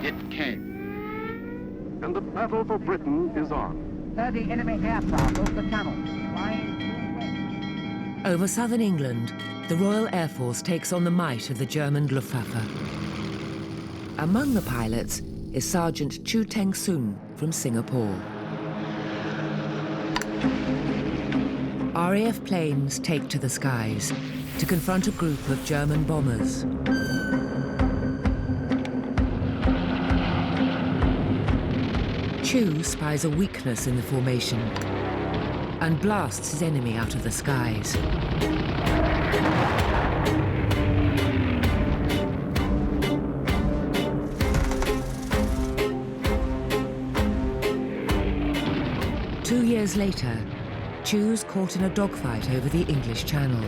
It came. And the battle for Britain is on. 30 enemy aircraft over the tunnel, flying due west. Over southern England, the Royal Air Force takes on the might of the German Luftwaffe. Among the pilots is Sergeant Chu Teng-soon from Singapore. RAF planes take to the skies to confront a group of German bombers. Chu spies a weakness in the formation and blasts his enemy out of the skies. Two years later, Chu's caught in a dogfight over the English Channel.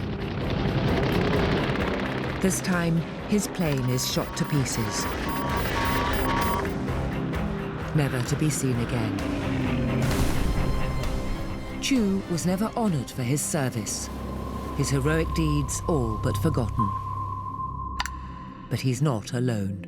This time, his plane is shot to pieces, never to be seen again. Chu was never honoured for his service, his heroic deeds all but forgotten. But he's not alone.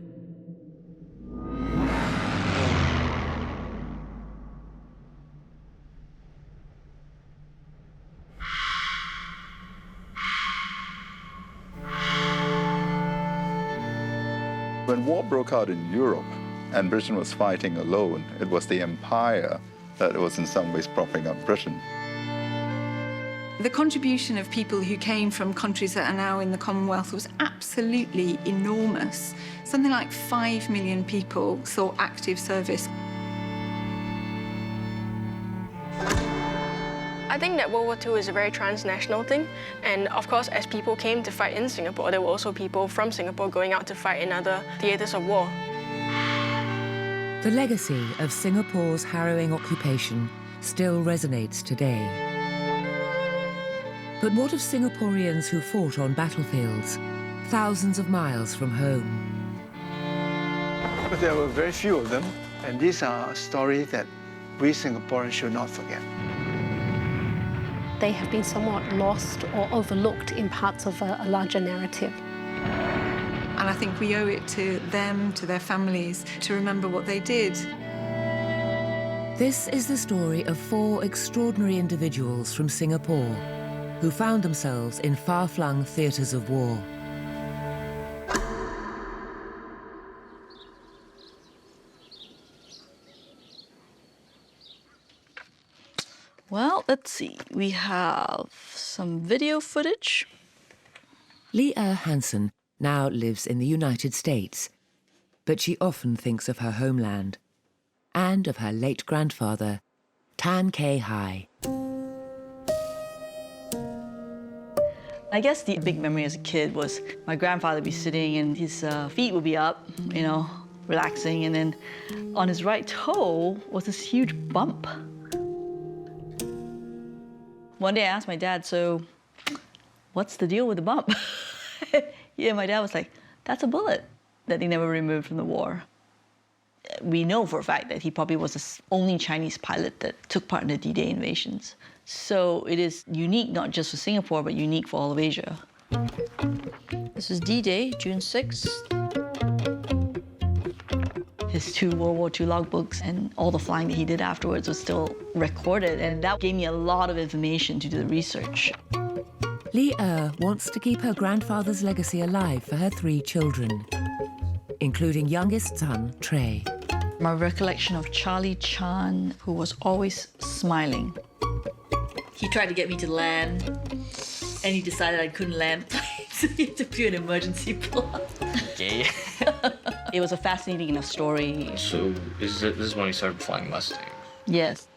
When war broke out in Europe and Britain was fighting alone, it was the empire that was in some ways propping up Britain. The contribution of people who came from countries that are now in the Commonwealth was absolutely enormous. Something like 5 million people saw active service. I think that World War II is a very transnational thing, and of course, as people came to fight in Singapore, there were also people from Singapore going out to fight in other theatres of war. The legacy of Singapore's harrowing occupation still resonates today. But what of Singaporeans who fought on battlefields, thousands of miles from home? But there were very few of them, and these are stories that we Singaporeans should not forget. They have been somewhat lost or overlooked in parts of a larger narrative. And I think we owe it to them, to their families, to remember what they did. This is the story of 4 extraordinary individuals from Singapore who found themselves in far-flung theatres of war. Well, let's see. We have some video footage. Hengsen now lives in the United States, but she often thinks of her homeland and of her late grandfather, Khai. I guess the big memory as a kid was my grandfather would be sitting and his feet would be up, you know, relaxing, and then on his right toe was this huge bump. One day I asked my dad, so what's the deal with the bump? Yeah, my dad was like, that's a bullet that they never removed from the war. We know for a fact that he probably was the only Chinese pilot that took part in the D-Day invasions. So it is unique not just for Singapore, but unique for all of Asia. This is D-Day, June 6th. His 2 World War II logbooks and all the flying that he did afterwards was still recorded, and that gave me a lot of information to do the research. wants to keep her grandfather's legacy alive for her 3 children, including youngest son, Trey. My recollection of Charlie Chan, who was always smiling. He tried to get me to land, and he decided I couldn't land, so he had to do an emergency plot. Okay. It was a fascinating enough story. So this is when you started flying Mustangs? Yes.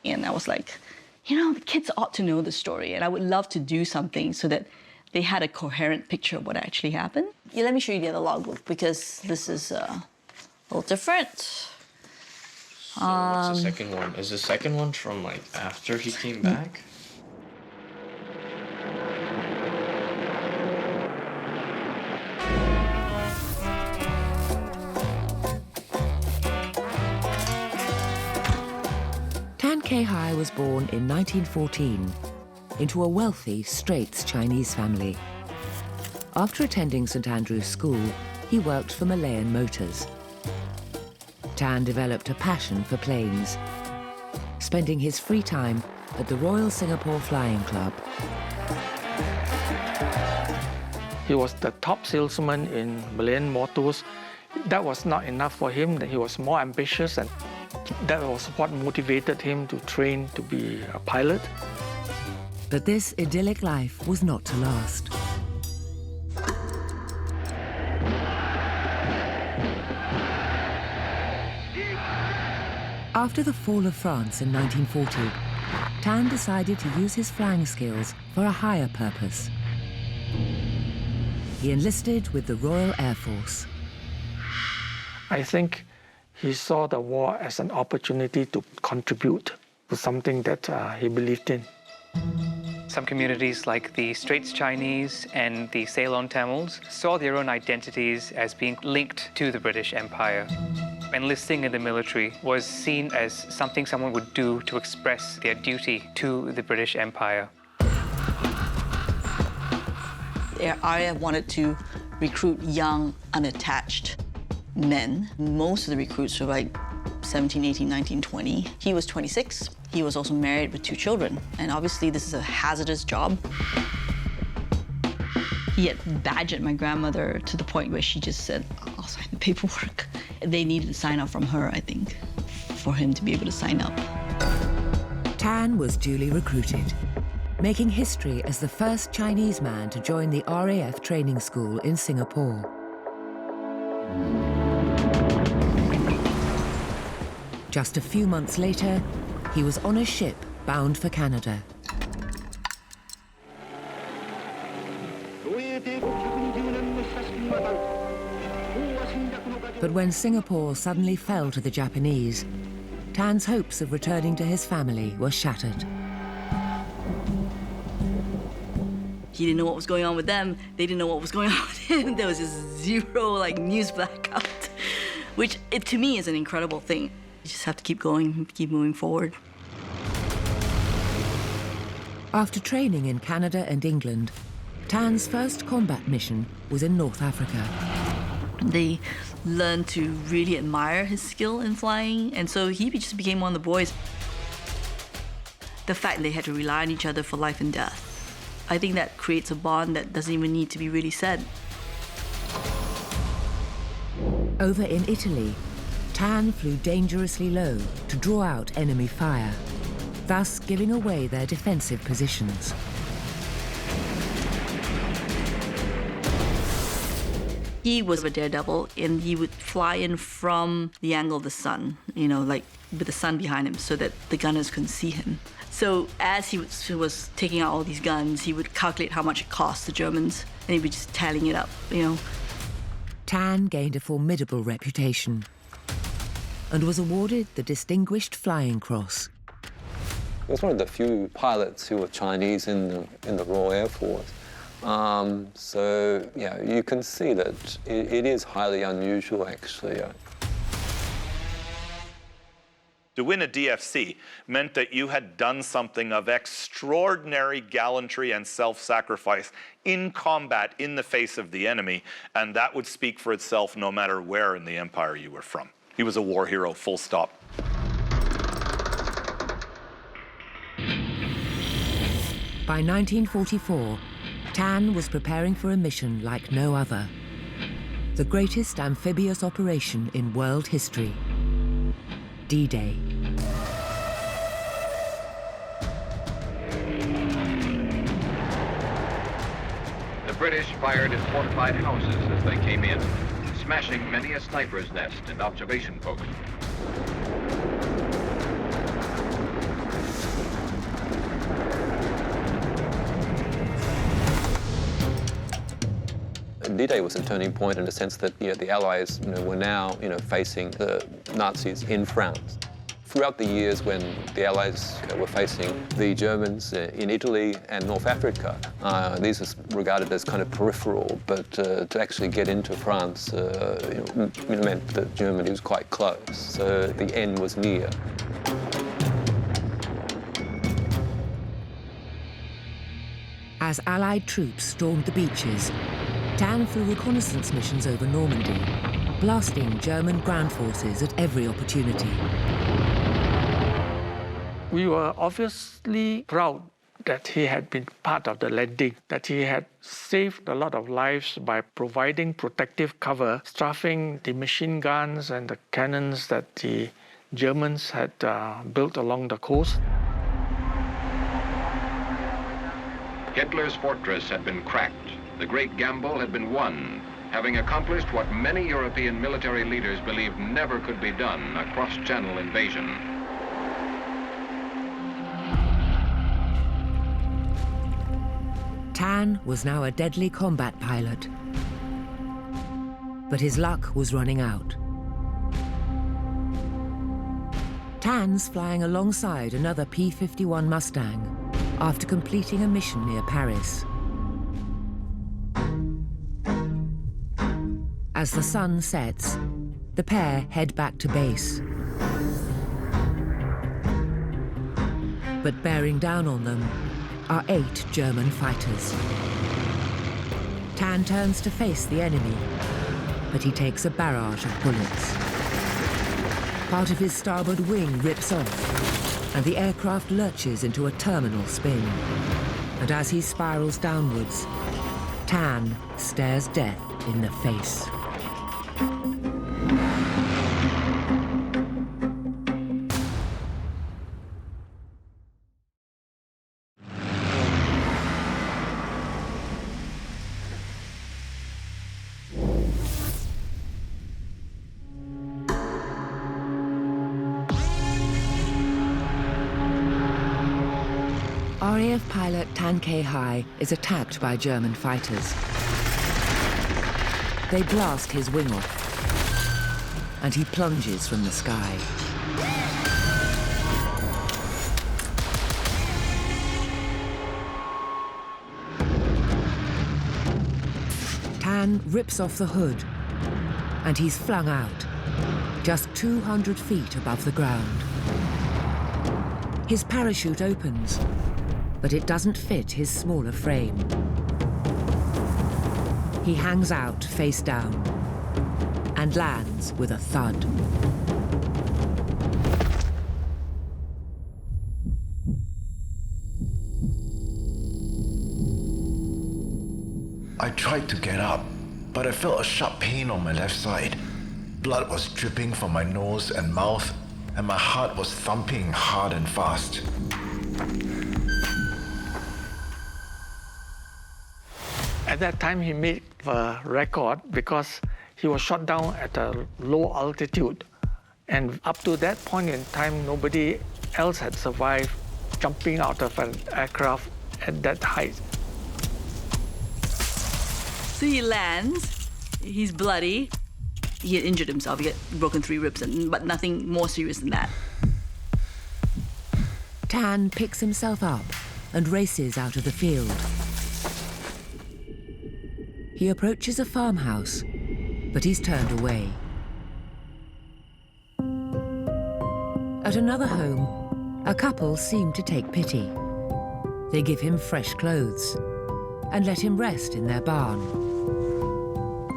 And I was like, you know, the kids ought to know the story, and I would love to do something so that they had a coherent picture of what actually happened. Yeah, let me show you the other logbook, because this is a little different. So what's the second one? Is the second one from, like, after he came back? Khai was born in 1914 into a wealthy, Straits Chinese family. After attending St Andrew's School, he worked for Malayan Motors Tan developed a passion for planes, spending his free time at the Royal Singapore Flying Club. He was the top salesman in Malayan Motors. That was not enough for him. He was more ambitious, and that was what motivated him to train to be a pilot. But this idyllic life was not to last. After the fall of France in 1940, Tan decided to use his flying skills for a higher purpose. He enlisted with the Royal Air Force. I think he saw the war as an opportunity to contribute to something that he believed in. Some communities like the Straits Chinese and the Ceylon Tamils saw their own identities as being linked to the British Empire. Enlisting in the military was seen as something someone would do to express their duty to the British Empire. The RAF wanted to recruit young, unattached men. Most of the recruits were like 17, 18, 19, 20. He was 26. He was also married with 2 children. And obviously, this is a hazardous job. He had badgered my grandmother to the point where she just said, I'll sign the paperwork. They needed to sign up from her, I think, for him to be able to sign up. Tan was duly recruited, making history as the first Chinese man to join the RAF training school in Singapore. Just a few months later, he was on a ship bound for Canada. But when Singapore suddenly fell to the Japanese, Tan's hopes of returning to his family were shattered. He didn't know what was going on with them. They didn't know what was going on with him. There was this zero news blackout, which to me is an incredible thing. You just have to keep going, keep moving forward. After training in Canada and England, Tan's first combat mission was in North Africa. They learned to really admire his skill in flying, and so he just became one of the boys. The fact they had to rely on each other for life and death, I think that creates a bond that doesn't even need to be really said. Over in Italy, Tan flew dangerously low to draw out enemy fire, thus giving away their defensive positions. He was a daredevil, and he would fly in from the angle of the sun, with the sun behind him, so that the gunners couldn't see him. So as he was taking out all these guns, he would calculate how much it cost the Germans, and he'd be just tallying it up, Tan gained a formidable reputation and was awarded the Distinguished Flying Cross. He was one of the few pilots who were Chinese in the Royal Air Force. So, yeah, you can see that it is highly unusual, actually. To win a DFC meant that you had done something of extraordinary gallantry and self-sacrifice in combat in the face of the enemy, and that would speak for itself no matter where in the empire you were from. He was a war hero, full stop. By 1944, Tan was preparing for a mission like no other. The greatest amphibious operation in world history. D-Day. The British fired at fortified houses as they came in, smashing many a sniper's nest and observation post. D-Day was a turning point in the sense that the Allies were now facing the Nazis in France. Throughout the years when the Allies were facing the Germans in Italy and North Africa, these are regarded as kind of peripheral, but to actually get into France meant that Germany was quite close, so the end was near. As Allied troops stormed the beaches, Tan flew reconnaissance missions over Normandy, blasting German ground forces at every opportunity. We were obviously proud that he had been part of the landing, that he had saved a lot of lives by providing protective cover, strafing the machine guns and the cannons that the Germans had built along the coast. Hitler's fortress had been cracked. The great gamble had been won, having accomplished what many European military leaders believed never could be done, a cross-channel invasion. Tan was now a deadly combat pilot, but his luck was running out. Tan's flying alongside another P-51 Mustang after completing a mission near Paris. As the sun sets, the pair head back to base. But bearing down on them are 8 German fighters. Tan turns to face the enemy, but he takes a barrage of bullets. Part of his starboard wing rips off, and the aircraft lurches into a terminal spin. And as he spirals downwards, Tan stares death in the face. RAF pilot Tan Khai is attacked by German fighters. They blast his wing off, and he plunges from the sky. Tan rips off the hood, and he's flung out, just 200 feet above the ground. His parachute opens, but it doesn't fit his smaller frame. He hangs out face down and lands with a thud. I tried to get up, but I felt a sharp pain on my left side. Blood was dripping from my nose and mouth, and my heart was thumping hard and fast. At that time, he made a record because he was shot down at a low altitude. And up to that point in time, nobody else had survived jumping out of an aircraft at that height. So he lands, he's bloody. He had injured himself, he had broken 3 ribs, but nothing more serious than that. Tan picks himself up and races out of the field. He approaches a farmhouse, but he's turned away. At another home, a couple seem to take pity. They give him fresh clothes and let him rest in their barn.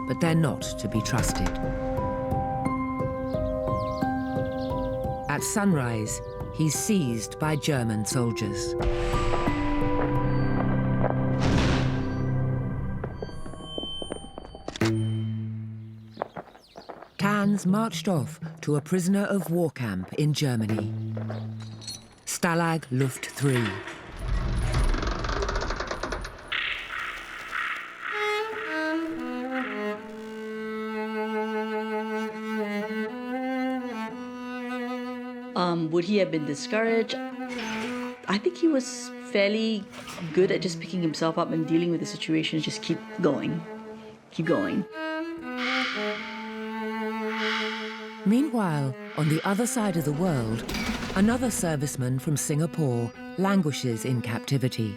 But they're not to be trusted. At sunrise, he's seized by German soldiers. Tan's marched off to a prisoner of war camp in Germany. Stalag Luft 3. Would he have been discouraged? I think he was fairly good at just picking himself up and dealing with the situation. Just keep going. Keep going. Meanwhile, on the other side of the world, another serviceman from Singapore languishes in captivity.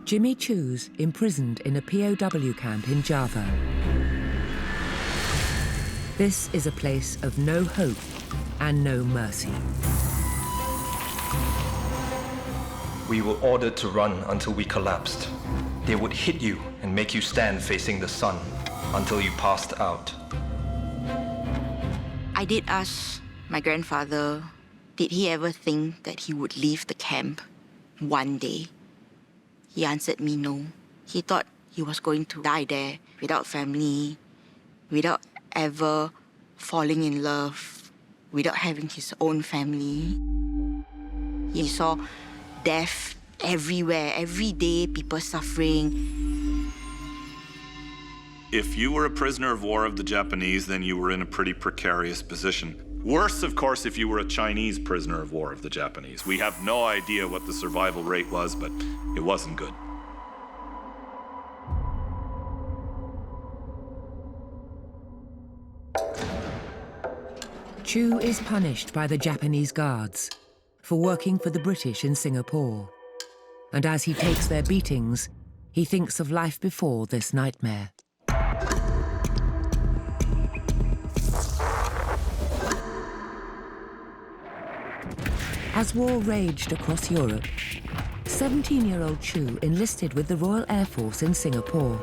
Jimmy Chu's imprisoned in a POW camp in Java. This is a place of no hope and no mercy. We were ordered to run until we collapsed. They would hit you and make you stand facing the sun until you passed out. I did ask my grandfather, did he ever think that he would leave the camp one day? He answered me no. He thought he was going to die there without family, without ever falling in love, without having his own family. He saw death everywhere, every day, people suffering. If you were a prisoner of war of the Japanese, then you were in a pretty precarious position. Worse, of course, if you were a Chinese prisoner of war of the Japanese. We have no idea what the survival rate was, but it wasn't good. Chu is punished by the Japanese guards for working for the British in Singapore. And as he takes their beatings, he thinks of life before this nightmare. As war raged across Europe, 17-year-old Chu enlisted with the Royal Air Force in Singapore.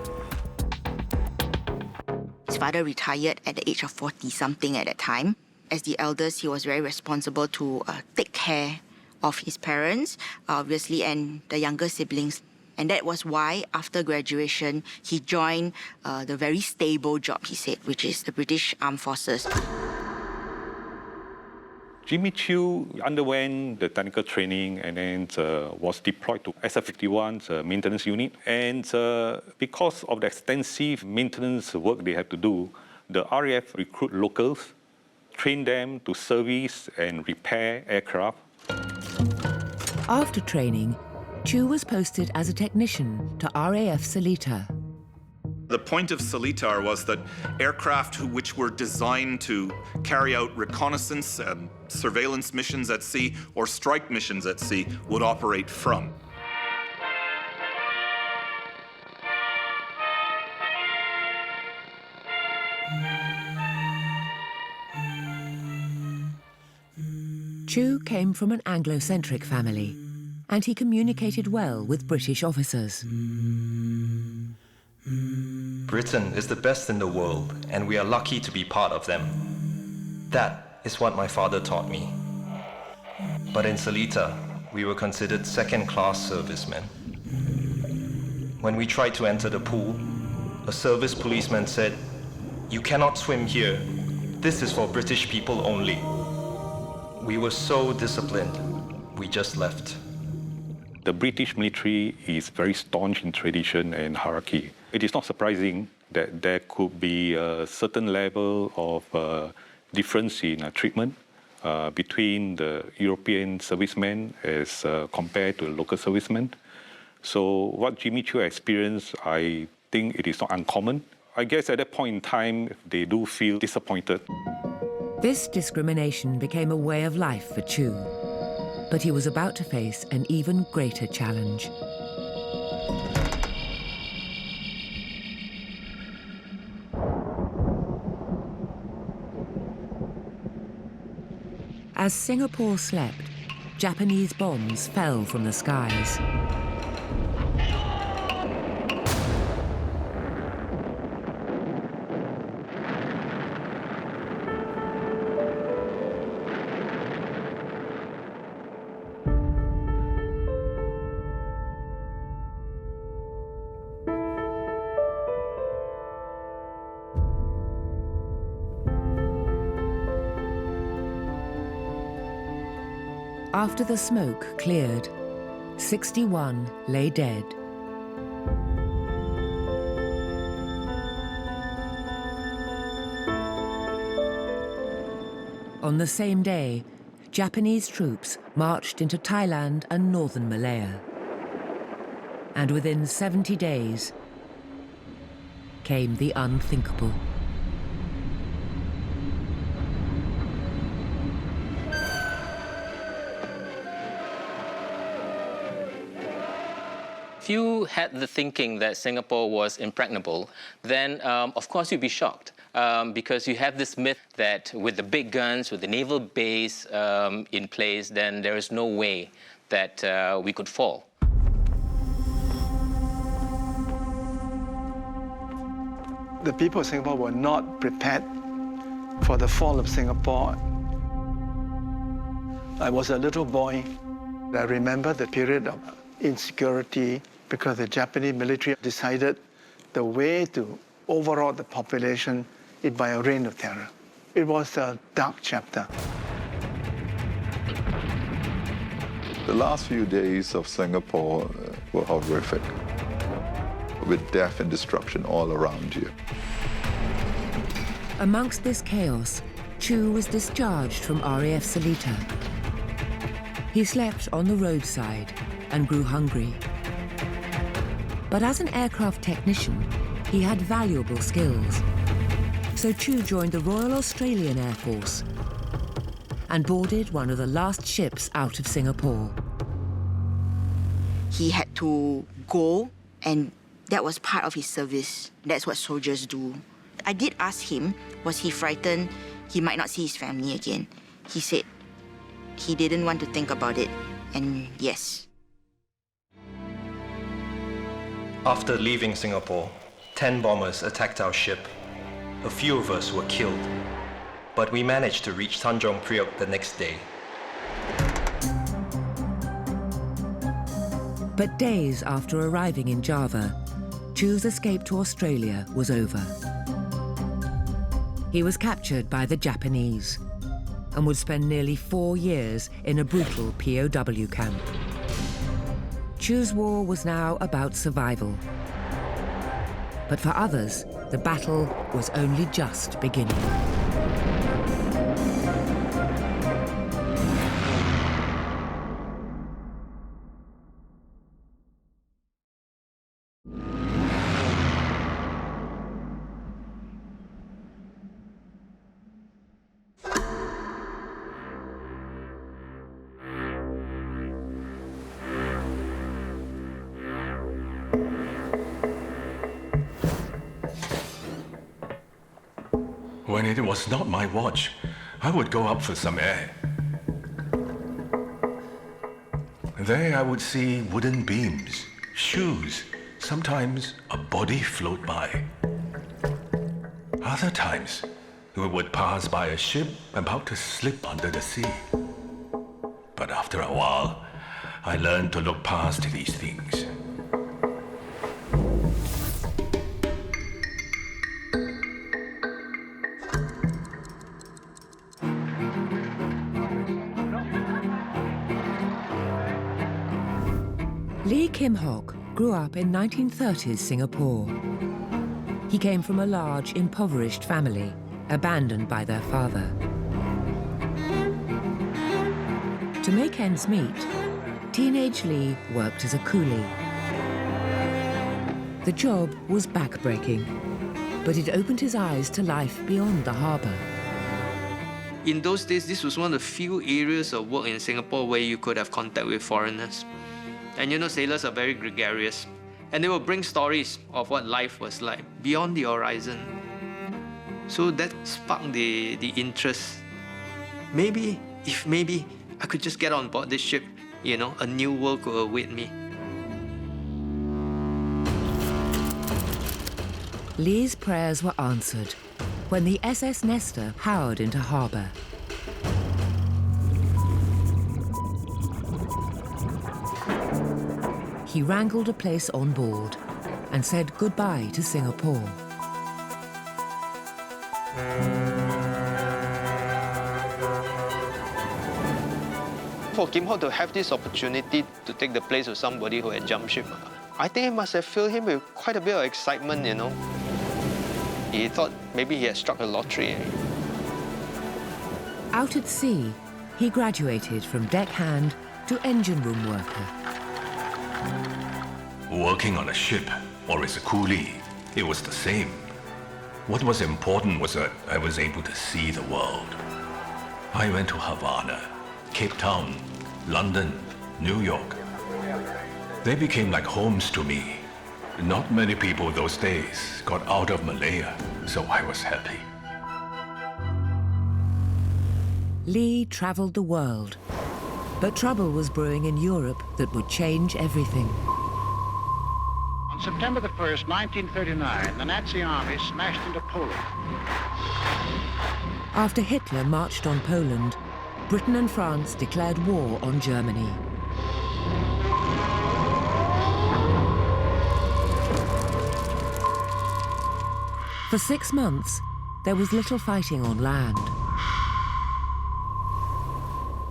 His father retired at the age of 40-something at that time. As the eldest, he was very responsible to take care of his parents, obviously, and the younger siblings. And that was why, after graduation, he joined the very stable job, he said, which is the British Armed Forces. Jimmy Chu underwent the technical training and then was deployed to SF-51's maintenance unit. And because of the extensive maintenance work they had to do, the RAF recruit locals, train them to service and repair aircraft. After training, Chu was posted as a technician to RAF Seletar. The point of Seletar was that aircraft which were designed to carry out reconnaissance and surveillance missions at sea or strike missions at sea would operate from. Chu came from an Anglo-centric family, and he communicated well with British officers. Britain is the best in the world, and we are lucky to be part of them. That is what my father taught me. But in Seletar, we were considered second-class servicemen. When we tried to enter the pool, a service policeman said, "You cannot swim here. This is for British people only." We were so disciplined, we just left. The British military is very staunch in tradition and hierarchy. It is not surprising that there could be a certain level of difference in treatment between the European servicemen as compared to the local servicemen. So what Jimmy Chu experienced, I think it is not uncommon. I guess at that point in time, they do feel disappointed. This discrimination became a way of life for Chu, but he was about to face an even greater challenge. As Singapore slept, Japanese bombs fell from the skies. After the smoke cleared, 61 lay dead. On the same day, Japanese troops marched into Thailand and northern Malaya. And within 70 days came the unthinkable. If you had the thinking that Singapore was impregnable, then of course you'd be shocked. because you have this myth that with the big guns, with the naval base in place, then there is no way that we could fall. The people of Singapore were not prepared for the fall of Singapore. I was a little boy. I remember the period of insecurity because the Japanese military decided the way to overawe the population is by a reign of terror. It was a dark chapter. The last few days of Singapore were horrific, with death and destruction all around you. Amongst this chaos, Chu was discharged from RAF Seletar. He slept on the roadside and grew hungry. But as an aircraft technician, he had valuable skills. So Chu joined the Royal Australian Air Force and boarded one of the last ships out of Singapore. He had to go, and that was part of his service. That's what soldiers do. I did ask him, was he frightened he might not see his family again? He said he didn't want to think about it, and yes. After leaving Singapore, 10 bombers attacked our ship. A few of us were killed, but we managed to reach Tanjong Priok the next day. But days after arriving in Java, Chu's escape to Australia was over. He was captured by the Japanese and would spend nearly 4 years in a brutal POW camp. Chu's war was now about survival. But for others, the battle was only just beginning. When it was not my watch, I would go up for some air. There I would see wooden beams, shoes, sometimes a body float by. Other times, we would pass by a ship about to slip under the sea. But after a while, I learned to look past these things. Lee Kim Hock grew up in 1930s Singapore. He came from a large, impoverished family, abandoned by their father. To make ends meet, teenage Lee worked as a coolie. The job was backbreaking, but it opened his eyes to life beyond the harbour. In those days, this was one of the few areas of work in Singapore where you could have contact with foreigners. And you know, sailors are very gregarious, and they will bring stories of what life was like beyond the horizon. So that sparked the interest. Maybe I could just get on board this ship, you know, a new world could await me. Lee's prayers were answered when the SS Nestor powered into harbour. He wrangled a place on board and said goodbye to Singapore. For Kim Hock to have this opportunity to take the place of somebody who had jumped ship, I think it must have filled him with quite a bit of excitement, you know. He thought maybe he had struck a lottery. Out at sea, he graduated from deckhand to engine room worker. Working on a ship, or as a coolie, it was the same. What was important was that I was able to see the world. I went to Havana, Cape Town, London, New York. They became like homes to me. Not many people those days got out of Malaya, so I was happy. Lee travelled the world, but trouble was brewing in Europe that would change everything. On September the 1st, 1939, the Nazi army smashed into Poland. After Hitler marched on Poland, Britain and France declared war on Germany. For 6 months, there was little fighting on land.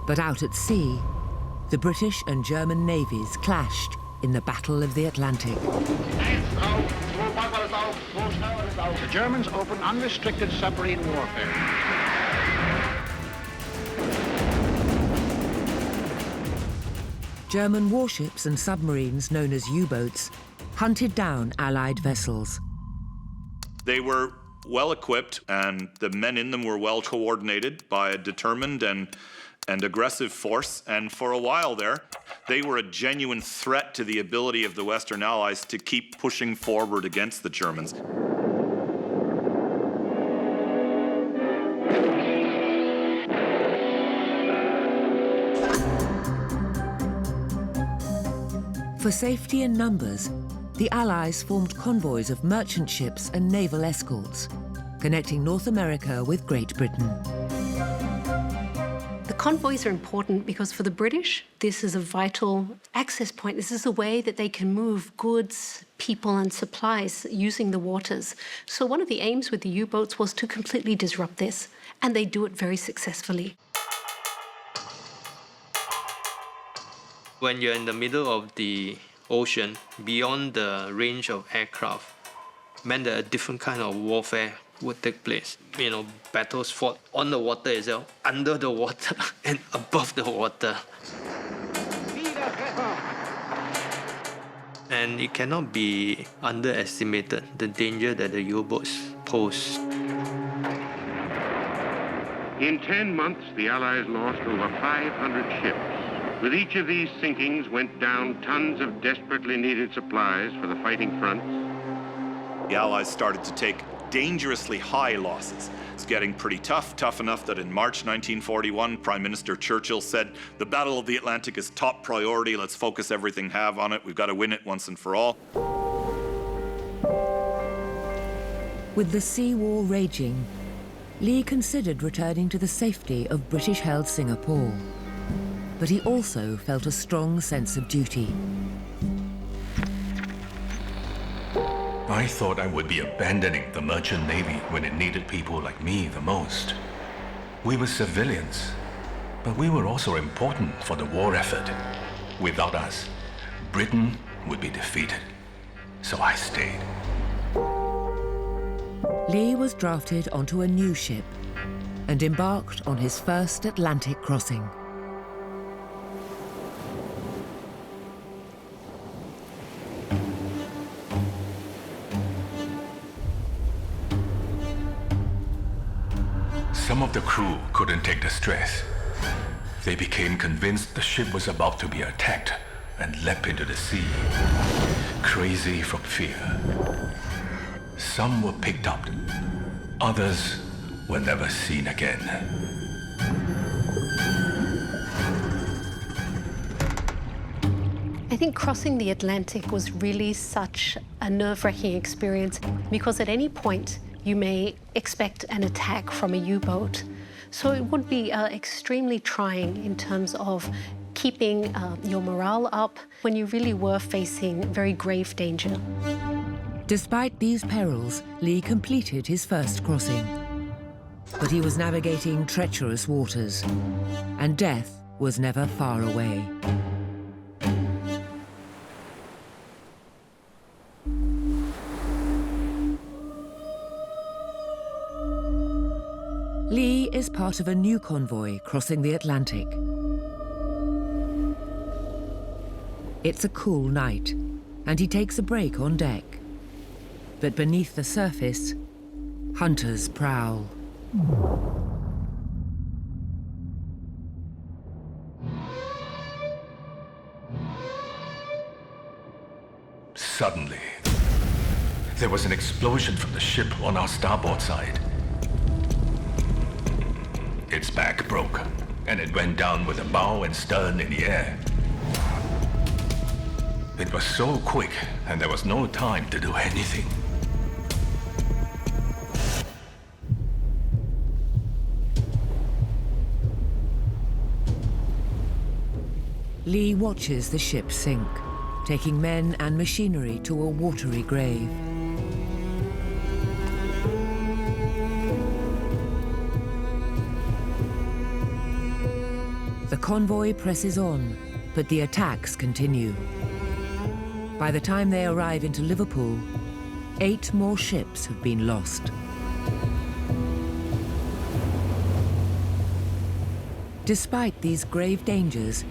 But out at sea, the British and German navies clashed in the Battle of the Atlantic. The Germans opened unrestricted submarine warfare. German warships and submarines known as U-boats hunted down Allied vessels. They were well equipped, and the men in them were well coordinated by a determined and aggressive force. And for a while there, they were a genuine threat to the ability of the Western Allies to keep pushing forward against the Germans. For safety in numbers, the Allies formed convoys of merchant ships and naval escorts, connecting North America with Great Britain. The convoys are important because for the British, this is a vital access point. This is a way that they can move goods, people and supplies using the waters. So one of the aims with the U-boats was to completely disrupt this, and they do it very successfully. When you're in the middle of the ocean, beyond the range of aircraft, meant that a different kind of warfare would take place. You know, battles fought on the water itself, under the water, and above the water. And it cannot be underestimated, the danger that the U-boats pose. In 10 months, the Allies lost over 500 ships. With each of these sinkings went down tons of desperately needed supplies for the fighting fronts. The Allies started to take dangerously high losses. It's getting pretty tough enough that in March 1941, Prime Minister Churchill said, "The Battle of the Atlantic is top priority. Let's focus everything we have on it. We've got to win it once and for all." With the sea war raging, Lee considered returning to the safety of British-held Singapore. But he also felt a strong sense of duty. I thought I would be abandoning the merchant navy when it needed people like me the most. We were civilians, but we were also important for the war effort. Without us, Britain would be defeated. So I stayed. Lee was drafted onto a new ship and embarked on his first Atlantic crossing. Some of the crew couldn't take the stress. They became convinced the ship was about to be attacked and leapt into the sea, crazy from fear. Some were picked up. Others were never seen again. I think crossing the Atlantic was really such a nerve-wracking experience because at any point you may expect an attack from a U-boat. So it would be extremely trying in terms of keeping your morale up when you really were facing very grave danger. Despite these perils, Lee completed his first crossing. But he was navigating treacherous waters, and death was never far away. Lee is part of a new convoy crossing the Atlantic. It's a cool night, and he takes a break on deck. But beneath the surface, hunters prowl. Suddenly, there was an explosion from the ship on our starboard side. Its back broke, and it went down with the bow and stern in the air. It was so quick, and there was no time to do anything. Lee watches the ship sink, taking men and machinery to a watery grave. The convoy presses on, but the attacks continue. By the time they arrive into Liverpool, 8 more ships have been lost. Despite these grave dangers,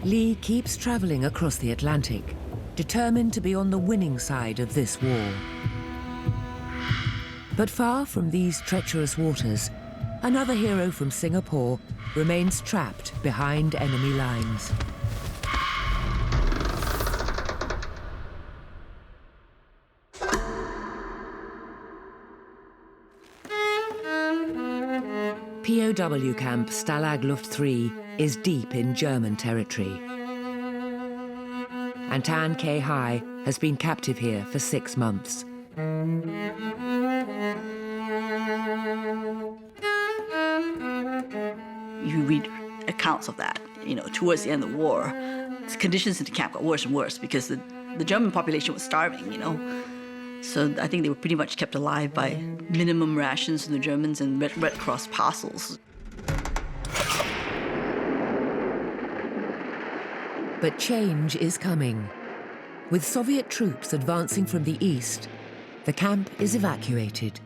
Lee keeps traveling across the Atlantic, determined to be on the winning side of this war. But far from these treacherous waters, another hero from Singapore remains trapped behind enemy lines. POW camp Stalag Luft 3 is deep in German territory. And Tan Khai has been captive here for 6 months. You read accounts of that, towards the end of the war, conditions in the camp got worse and worse because the German population was starving, So I think they were pretty much kept alive by minimum rations from the Germans and Red Cross parcels. But change is coming. With Soviet troops advancing from the east, the camp is evacuated.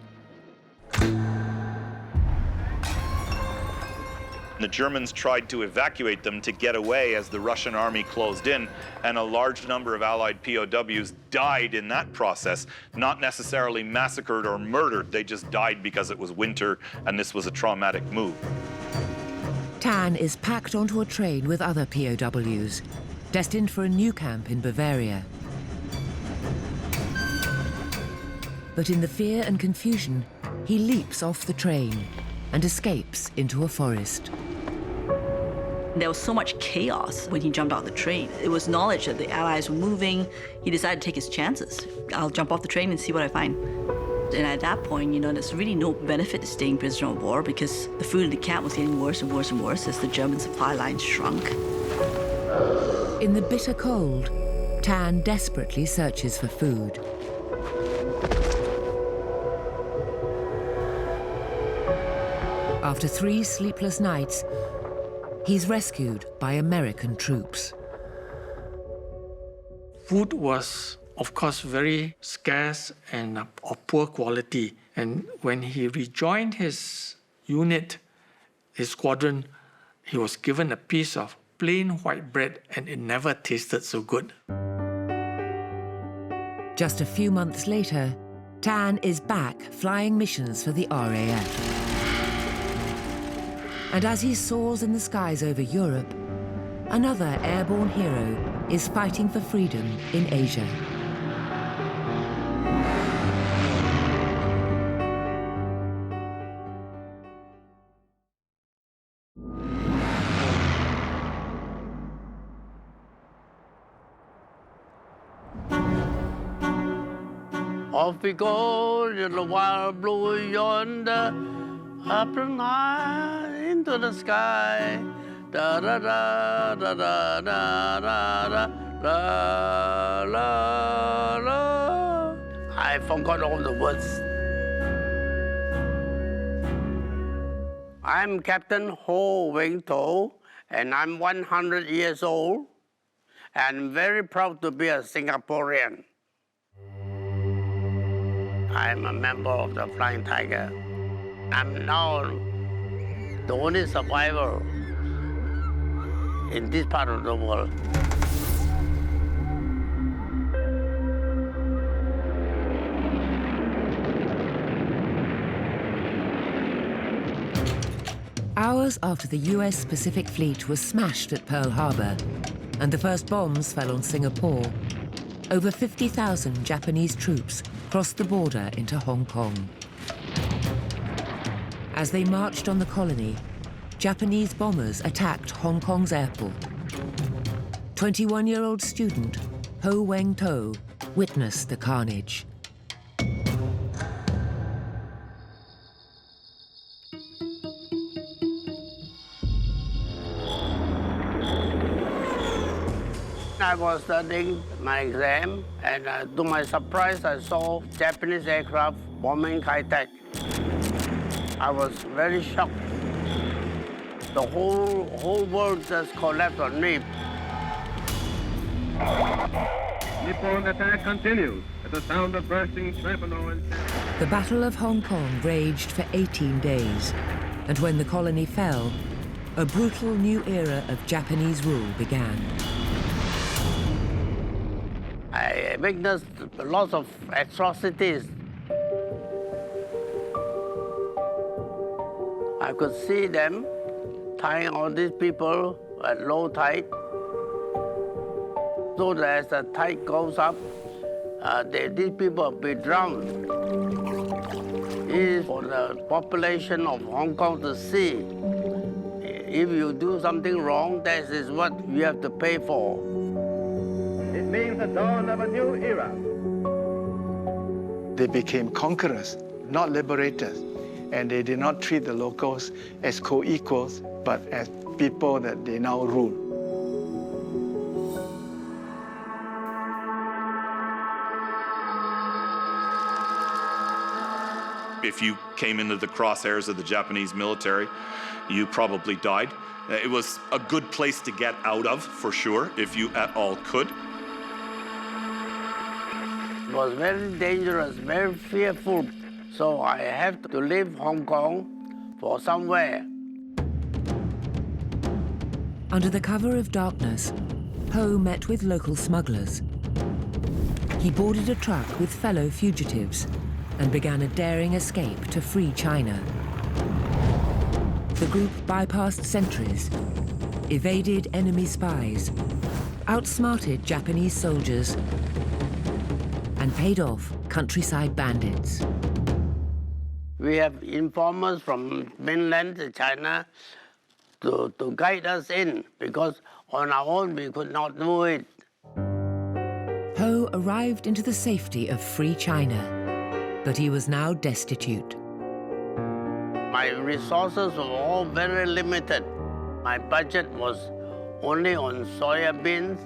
The Germans tried to evacuate them to get away as the Russian army closed in, and a large number of Allied POWs died in that process, not necessarily massacred or murdered. They just died because it was winter and this was a traumatic move. Tan is packed onto a train with other POWs, destined for a new camp in Bavaria. But in the fear and confusion, he leaps off the train and escapes into a forest. There was so much chaos when he jumped out the train. It was knowledge that the Allies were moving. He decided to take his chances. I'll jump off the train and see what I find. And at that point, there's really no benefit to staying prisoner of war because the food in the camp was getting worse and worse and worse as the German supply lines shrunk. In the bitter cold, Tan desperately searches for food. After 3 sleepless nights, he's rescued by American troops. Food was, of course, very scarce and of poor quality. And when he rejoined his unit, his squadron, he was given a piece of plain white bread and it never tasted so good. Just a few months later, Tan is back flying missions for the RAF. And as he soars in the skies over Europe, another airborne hero is fighting for freedom in Asia. Off we go in the wild blue yonder, up and high into the sky. Da da da da da da da da la la la. I forgot all the words. I'm Captain Ho Wing To, and I'm 100 years old, and very proud to be a Singaporean. I'm a member of the Flying Tiger. I'm now the only survivor in this part of the world. Hours after the US Pacific Fleet was smashed at Pearl Harbor and the first bombs fell on Singapore, over 50,000 Japanese troops crossed the border into Hong Kong. As they marched on the colony, Japanese bombers attacked Hong Kong's airport. 21-year-old student Ho Weng To witnessed the carnage. I was studying my exam, and to my surprise, I saw Japanese aircraft bombing Khai. I was very shocked. The whole world just collapsed on me. Nippon attack continues at the sound of bursting shrapnel and... The Battle of Hong Kong raged for 18 days, and when the colony fell, a brutal new era of Japanese rule began. I witnessed lots of atrocities. I could see them tying all these people at low tide. So that as the tide goes up, these people will be drowned. It is for the population of Hong Kong to see. If you do something wrong, that is what you have to pay for. It means the dawn of a new era. They became conquerors, not liberators, and they did not treat the locals as co-equals, but as people that they now rule. If you came into the crosshairs of the Japanese military, you probably died. It was a good place to get out of, for sure, if you at all could. It was very dangerous, very fearful. So I have to leave Hong Kong for somewhere. Under the cover of darkness, Ho met with local smugglers. He boarded a truck with fellow fugitives and began a daring escape to free China. The group bypassed sentries, evaded enemy spies, outsmarted Japanese soldiers, and paid off countryside bandits. We have informers from mainland China to guide us in, because on our own we could not do it. Ho arrived into the safety of free China, but he was now destitute. My resources were all very limited. My budget was only on soya beans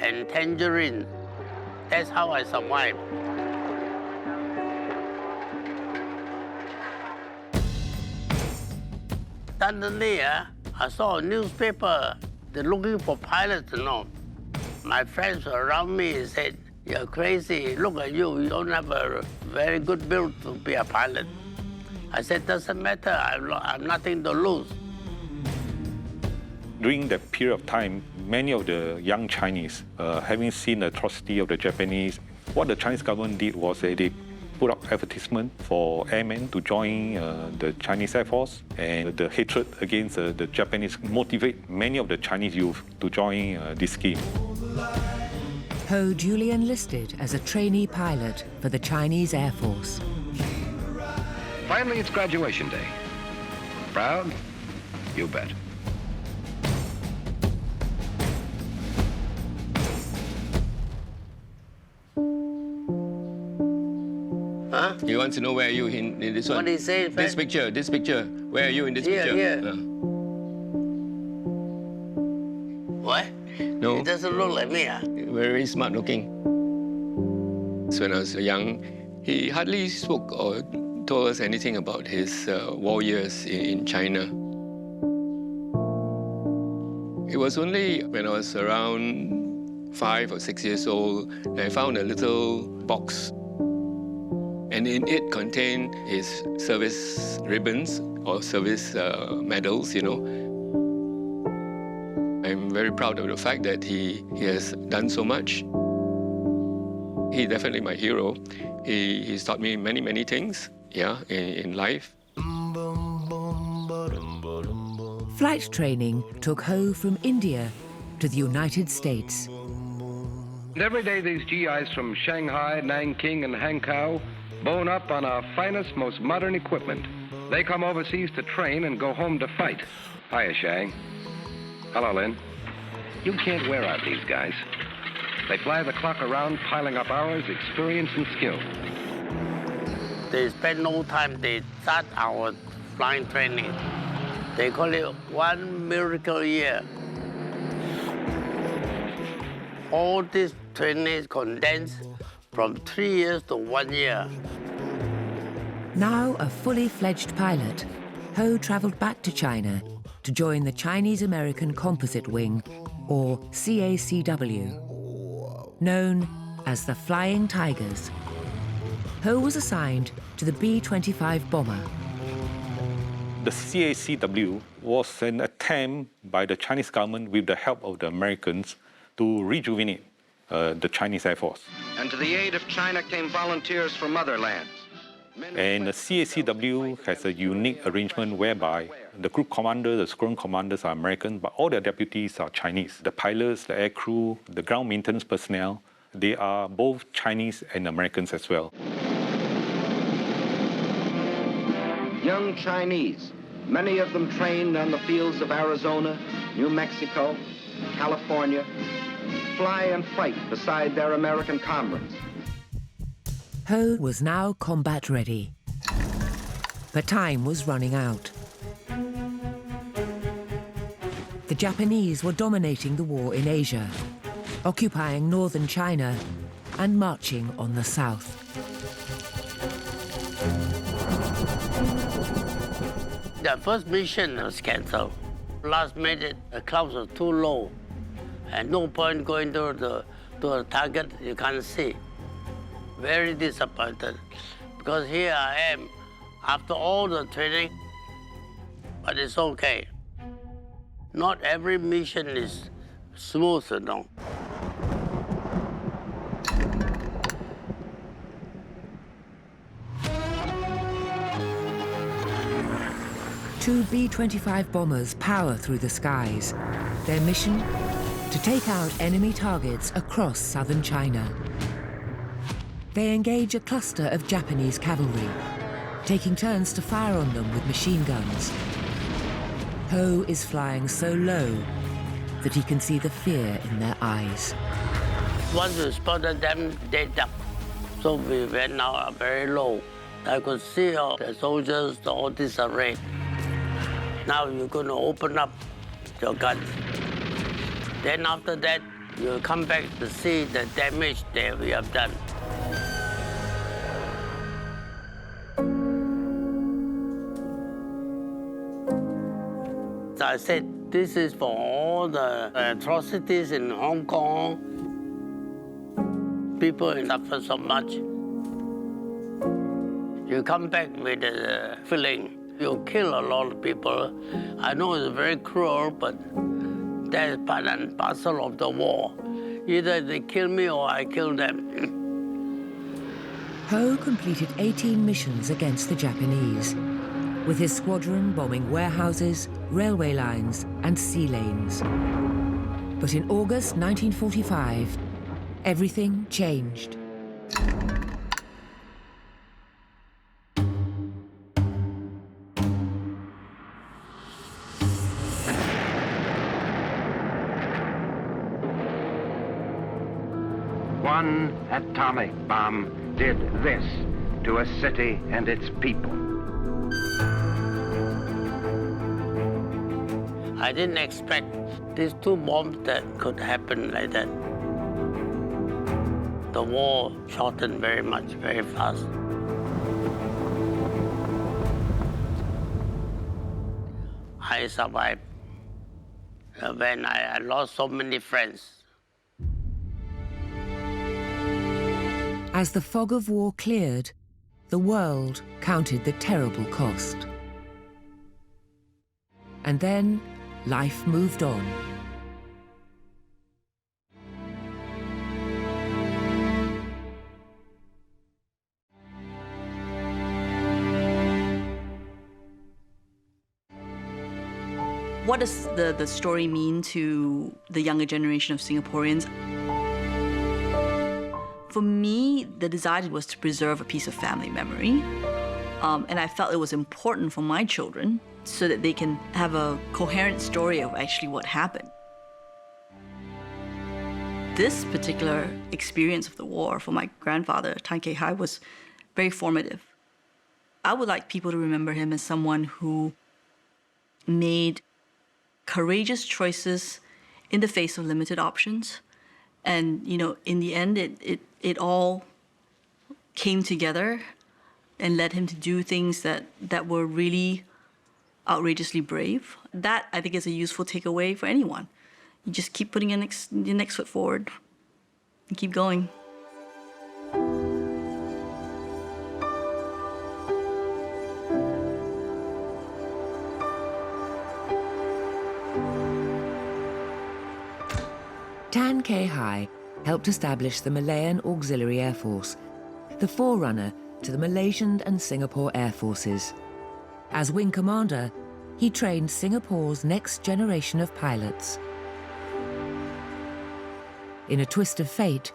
and tangerines. That's how I survived. Suddenly, I saw a newspaper. They're looking for pilots, you know. My friends around me said, "You're crazy. Look at you. You don't have a very good build to be a pilot." I said, "Doesn't matter. I've nothing to lose." During that period of time, many of the young Chinese, having seen the atrocity of the Japanese, what the Chinese government did was that they put up advertisement for airmen to join the Chinese Air Force, and the hatred against the Japanese motivate many of the Chinese youth to join this scheme. Ho duly enlisted as a trainee pilot for the Chinese Air Force. Finally, it's graduation day. Proud? You bet. Huh? He wants to know where are you in this one. What did he say? This picture. Where are you in this picture? Here. What? No. It doesn't look like me, Very smart looking. So when I was young, he hardly spoke or told us anything about his war years in China. It was only when I was around 5 or 6 years old that I found a little box. And in it contained his service ribbons or service medals, you know. I'm very proud of the fact that he has done so much. He's definitely my hero. He's taught me many, many things, in life. Flight training took Ho from India to the United States. And every day these GIs from Shanghai, Nanking and Hankow bone up on our finest, most modern equipment. They come overseas to train and go home to fight. Hiya, Shang. Hello, Lynn. You can't wear out these guys. They fly the clock around, piling up hours, experience, and skill. They spend no time. They start our flying training. They call it 1 miracle a year. All this training is condensed from 3 years to 1 year. Now a fully fledged pilot, Ho travelled back to China to join the Chinese-American Composite Wing, or CACW, known as the Flying Tigers. Ho was assigned to the B-25 bomber. The CACW was an attempt by the Chinese government with the help of the Americans to rejuvenate the Chinese Air Force. And to the aid of China came volunteers from other lands. And the CACW has a unique arrangement whereby the group commander, the squadron commanders are American, but all their deputies are Chinese. The pilots, the air crew, the ground maintenance personnel, they are both Chinese and Americans as well. Young Chinese, many of them trained on the fields of Arizona, New Mexico, California, fly and fight beside their American comrades. Ho was now combat ready. But time was running out. The Japanese were dominating the war in Asia, occupying northern China and marching on the south. The first mission was cancelled. Last minute, the clouds were too low, and no point going to the target you can't see. Very disappointed, because here I am, after all the training, but it's okay. Not every mission is smooth, you know. Two B-25 bombers power through the skies. Their mission? To take out enemy targets across southern China. They engage a cluster of Japanese cavalry, taking turns to fire on them with machine guns. Ho is flying so low that he can see the fear in their eyes. Once we spotted them, they ducked. So we went out very low. I could see all the soldiers, all disarray. Now you're going to open up your guns. Then after that, you come back to see the damage that we have done. I said, this is for all the atrocities in Hong Kong. People suffer so much. You come back with a feeling you kill a lot of people. I know it's very cruel, but that's part and parcel of the war. Either they kill me or I kill them. Ho completed 18 missions against the Japanese, with his squadron bombing warehouses, railway lines, and sea lanes. But in August 1945, everything changed. One atomic bomb did this to a city and its people. I didn't expect these two bombs that could happen like that. The war shortened very much, very fast. I survived when I lost so many friends. As the fog of war cleared, the world counted the terrible cost. And then life moved on. What does the story mean to the younger generation of Singaporeans? For me, the desire was to preserve a piece of family memory. And I felt it was important for my children so that they can have a coherent story of actually what happened. This particular experience of the war for my grandfather, Tan Khai, was very formative. I would like people to remember him as someone who made courageous choices in the face of limited options. And, you know, in the end, it all came together and led him to do things that were really outrageously brave. That, I think, is a useful takeaway for anyone. You just keep putting your next foot forward and keep going. Tan Khai helped establish the Malayan Auxiliary Air Force, the forerunner to the Malaysian and Singapore Air Forces. As wing commander, he trained Singapore's next generation of pilots. In a twist of fate,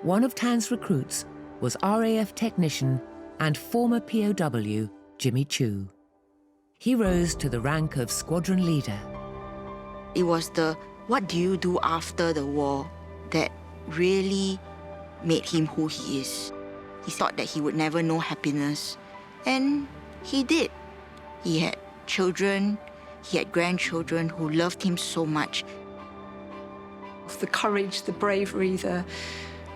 one of Tan's recruits was RAF technician and former POW Jimmy Chu. He rose to the rank of squadron leader. It was the what do you do after the war that really made him who he is. He thought that he would never know happiness, and he did. He had children, he had grandchildren who loved him so much. The courage, the bravery, the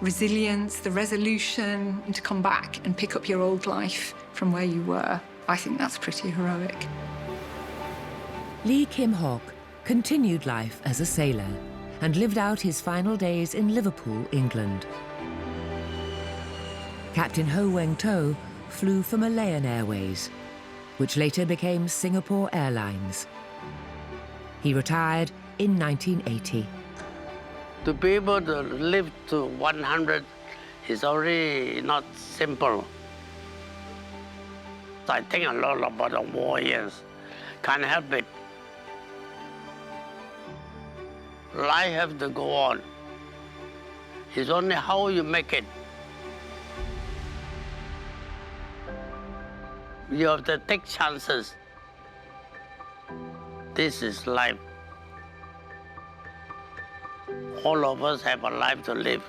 resilience, the resolution to come back and pick up your old life from where you were, I think that's pretty heroic. Lee Kim Hock continued life as a sailor and lived out his final days in Liverpool, England. Captain Ho Weng To flew for Malayan Airways, which later became Singapore Airlines. He retired in 1980. To be able to live to 100 is already not simple. I think a lot about the war years. Can't help it. Life has to go on. It's only how you make it. You have to take chances. This is life. All of us have a life to live.